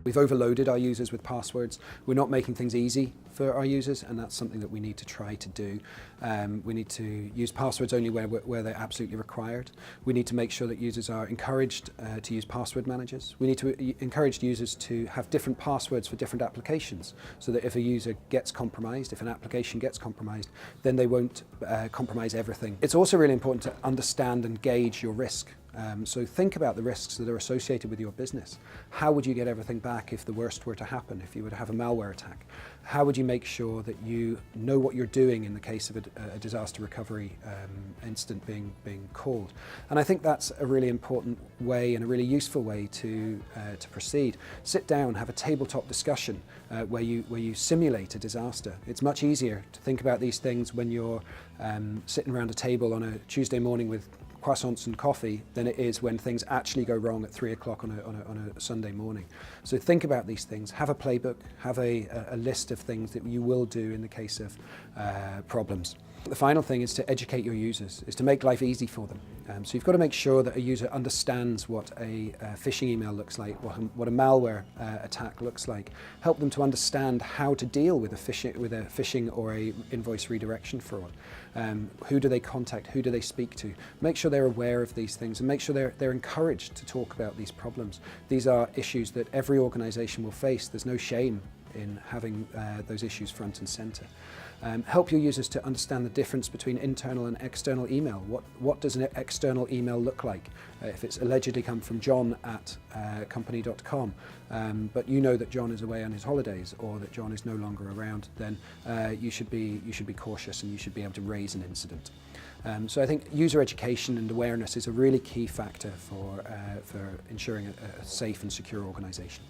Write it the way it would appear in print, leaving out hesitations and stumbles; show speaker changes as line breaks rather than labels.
We've overloaded our users with passwords. We're not making things easy for our users, and that's something that we need to try to do. We need to use passwords only where they're absolutely required. We need to make sure that users are encouraged to use password managers. We need to encourage users to have different passwords for different applications, so that if a user gets compromised, if an application gets compromised, then they won't compromise everything. It's also really important to understand and gauge your risk. So think about the risks that are associated with your business. How would you get everything back if the worst were to happen, if you were to have a malware attack? How would you make sure that you know what you're doing in the case of a disaster recovery incident being called? And I think that's a really important way and a really useful way to proceed. Sit down, have a tabletop discussion where you simulate a disaster. It's much easier to think about these things when you're sitting around a table on a Tuesday morning with croissants and coffee than it is when things actually go wrong at 3 o'clock on a Sunday morning. So think about these things, have a playbook, have a list of things that you will do in the case of problems. The final thing is to educate your users, is to make life easy for them. So you've got to make sure that a user understands what a phishing email looks like, what a malware attack looks like. Help them to understand how to deal with a phishing or a invoice redirection fraud. Who do they contact? Who do they speak to? Make sure they're aware of these things and make sure they're encouraged to talk about these problems. These are issues that every organization will face. There's no shame in having those issues front and center. Help your users to understand the difference between internal and external email. What does an external email look like? If it's allegedly come from John at company.com, but you know that John is away on his holidays or that John is no longer around, then you should be cautious and you should be able to raise an incident. So I think user education and awareness is a really key factor for ensuring a safe and secure organization.